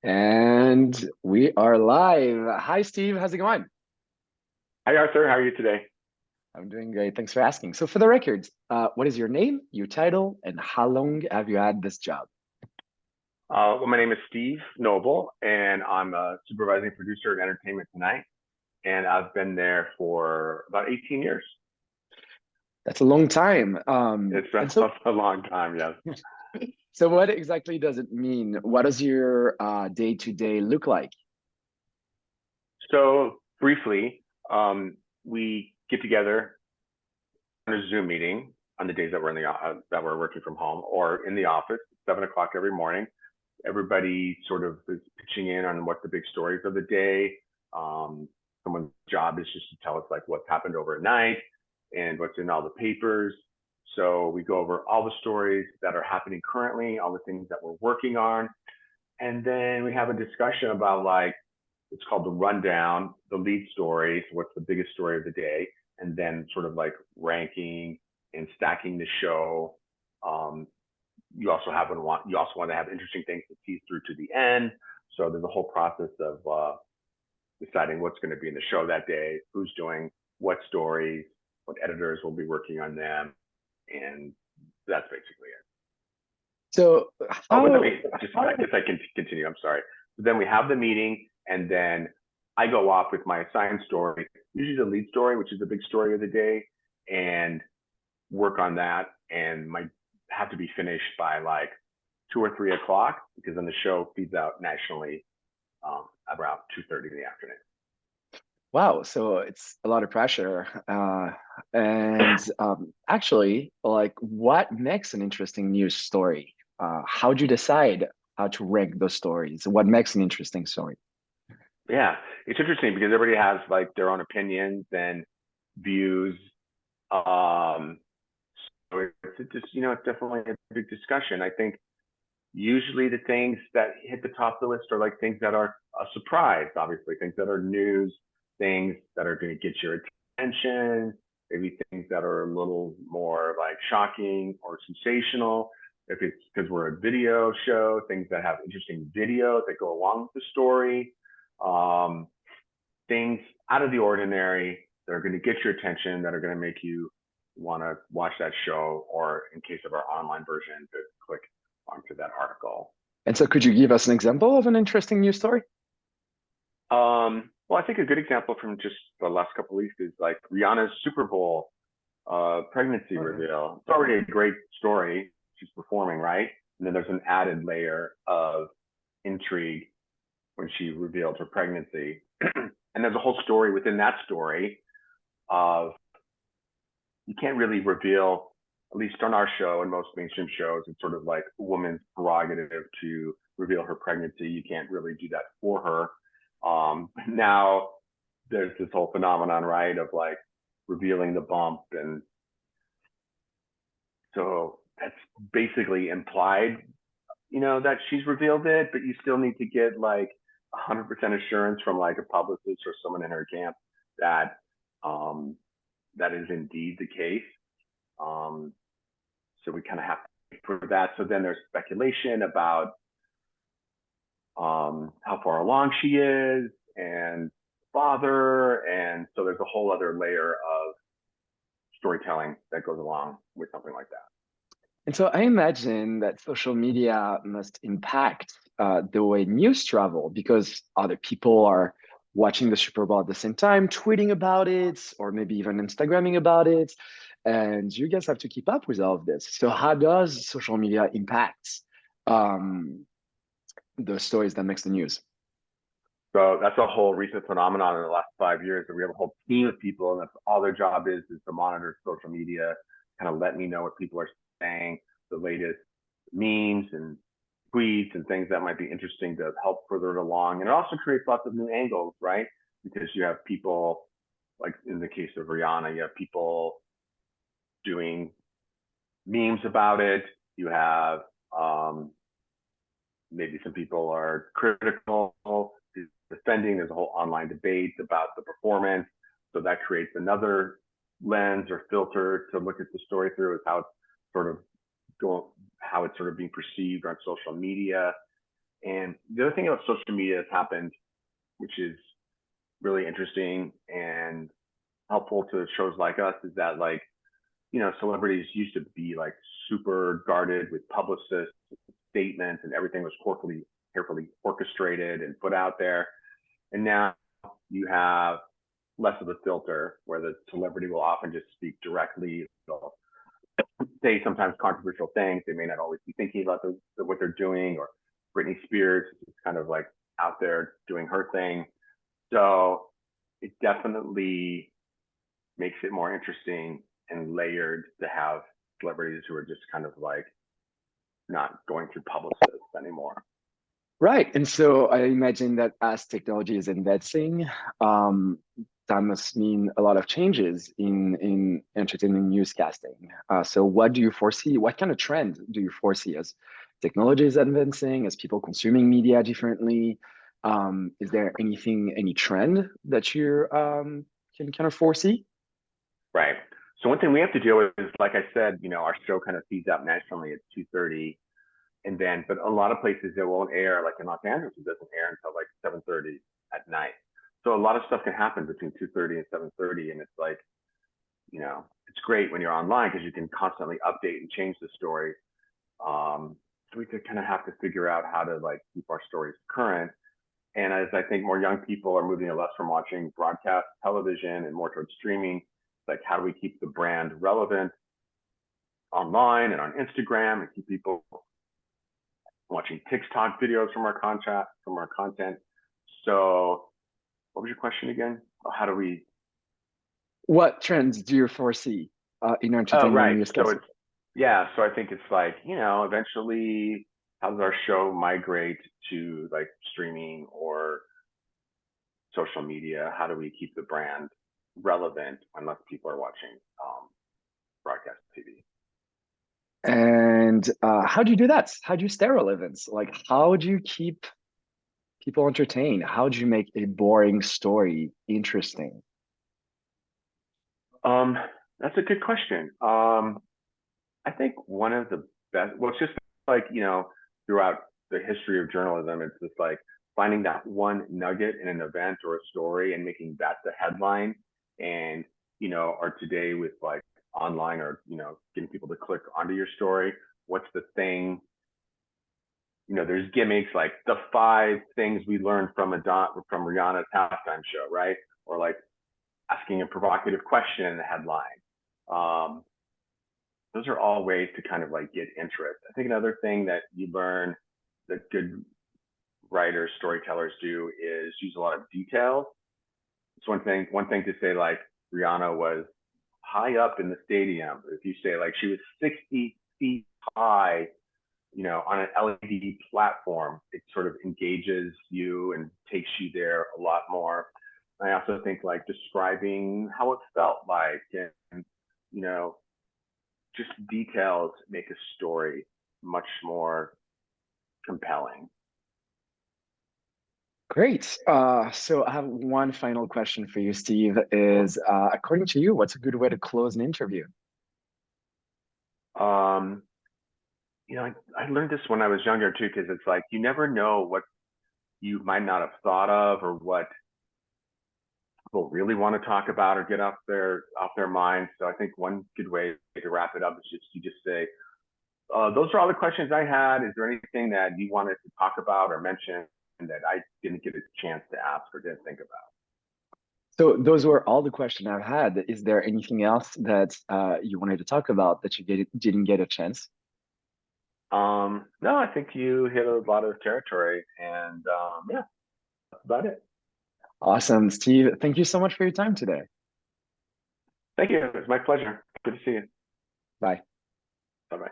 And we are live. Hi, Steve. How's it going? Hi, Arthur. How are you today? I'm doing great. Thanks for asking. So, for the record, what is your name, your title, and how long have you had this job? Well, my name is Steve Noble, and I'm a supervising producer at Entertainment Tonight, and I've been there for about 18 years. That's a long time. It's been And so, a long time, yes. so what exactly does it mean? What does your day-to-day look like? So briefly, we get together on a Zoom meeting on the days that that we're working from home or in the office, 7 o'clock every morning. Everybody sort of is pitching in on what the big stories of the day. Someone's job is just to tell us like what's happened overnight and what's in all the papers. So we go over all the stories that are happening currently, all the things that we're working on, and then we have a discussion about like it's called the rundown, the lead stories, what's the biggest story of the day, and then sort of like ranking and stacking the show. Um, you also want to have interesting things to tease through to the end. So there's a whole process of deciding what's going to be in the show that day, who's doing what stories, what editors will be working on them, and that's basically it. So, Oh, but let how? me just, I guess I can continue. I'm sorry. So then we have the meeting, and then I go off with my assigned story, usually the lead story, which is the big story of the day, and work on that. And my have to be finished by like 2 or 3 o'clock because then the show feeds out nationally around 2:30 in the afternoon. Wow, so it's a lot of pressure. And actually, like, what makes an interesting news story? How do you decide how to rank those stories? What makes an interesting story? Yeah, it's interesting because everybody has like their own opinions and views. Um, so it's just it's definitely a big discussion. I think usually the things that hit the top of the list are like things that are a surprise, obviously, things that are news, things that are going to get your attention, maybe things that are a little more like shocking or sensational. If it's because we're a video show, things that have interesting videos that go along with the story, um, things out of the ordinary that are going to get your attention, that are going to make you want to watch that show, or in case of our online version, to click onto that article. And so, could you give us an example of an interesting news story? Well, I think a good example from just the last couple of weeks is like Rihanna's Super Bowl pregnancy Oh, yeah. reveal. It's already a great story. She's performing, right? And then there's an added layer of intrigue when she revealed her pregnancy. And there's a whole story within that story of you can't really reveal, at least on our show and most mainstream shows, it's sort of like a woman's prerogative to reveal her pregnancy. You can't really do that for her. Now there's this whole phenomenon, right, of like revealing the bump. And so that's basically implied, that she's revealed it, but you still need to get like 100% assurance from like a publicist or someone in her camp that um, that is indeed the case. Um, so we kind of have to wait for that. So then there's speculation about how far along she is and father. And so there's a whole other layer of storytelling that goes along with something like that. And so, I imagine that social media must impact the way news travel because other people are watching the Super Bowl at the same time, tweeting about it, or maybe even Instagramming about it. And you guys have to keep up with all of this. So, how does social media impact um, the stories that makes the news? So that's a whole recent phenomenon in the last 5 years that we have a whole team of people, and that's all their job is to monitor social media, kind of let me know what people are saying, the latest memes and tweets and things that might be interesting to help further it along. And it also creates lots of new angles, right? Because you have people, like in the case of Rihanna, you have people doing memes about it. You have maybe some people are critical, defending. There's a whole online debate about the performance. So that creates another lens or filter to look at the story through, is how it's sort of going, how it's sort of being perceived on social media. And the other thing about social media that's happened, which is really interesting and helpful to shows like us, is that like, celebrities used to be like super guarded with publicists, statements, and everything was carefully orchestrated and put out there. And now you have less of a filter where the celebrity will often just speak directly. They'll say sometimes controversial things. They may not always be thinking about what they're doing. Or Britney Spears is kind of like out there doing her thing. So it definitely makes it more interesting and layered to have celebrities who are just kind of like not going through publicists anymore. Right. And so I imagine that as technology is advancing, that must mean a lot of changes in entertainment newscasting. So what do you foresee? What kind of trend do you foresee as technology is advancing, as people consuming media differently? Is there any trend that you can kind of foresee? Right. So one thing we have to deal with is, like I said, our show kind of feeds out nationally at 2:30, and then, but a lot of places it won't air. Like in Los Angeles, it doesn't air until like 7:30 at night. So a lot of stuff can happen between 2:30 and 7:30, and it's like, it's great when you're online because you can constantly update and change the story. So we kind of have to figure out how to like keep our stories current. And as I think more young people are moving less from watching broadcast television and more towards streaming, like how do we keep the brand relevant online and on Instagram and keep people watching TikTok videos from our content. So what was your question again? How do we? What trends do you foresee in Oh, entertainment right. So newscasting? it's, yeah. So I think it's like, eventually how does our show migrate to like streaming or social media? How do we keep the brand relevant when less people are watching broadcast TV? And how do you do that? How do you stay relevant? Like, how do you keep people entertained? How do you make a boring story interesting? Um, that's a good question. I think one of the best, well, it's just like, throughout the history of journalism, it's just like finding that one nugget in an event or a story and making that the headline. And, or today with like online or, getting people to click onto your story, what's the thing? There's gimmicks like the 5 things we learned from from Rihanna's halftime show, right? Or like asking a provocative question in the headline. Um, those are all ways to kind of like get interest. I think another thing that you learn that good writers, storytellers do is use a lot of details. It's one thing to say like Rihanna was high up in the stadium. If you say like she was 60 feet high, on an LED platform, it sort of engages you and takes you there a lot more. I also think like describing how it felt like, and you know, just details make a story much more compelling. Great. So I have one final question for you, Steve. Sure. Is according to you, what's a good way to close an interview? Um, I learned this when I was younger too, because it's like you never know what you might not have thought of or what people really want to talk about or get off their minds. So I think one good way to wrap it up is just say, those are all the questions I had. Is there anything that you wanted to talk about or mention that I didn't get a chance to ask or didn't think about? So those were all the questions I've had. Is there anything else that you wanted to talk about that didn't get a chance? No, I think you hit a lot of territory, and yeah, that's about it. Awesome, Steve. Thank you so much for your time today. Thank you. It was my pleasure. Good to see you. Bye. Bye bye.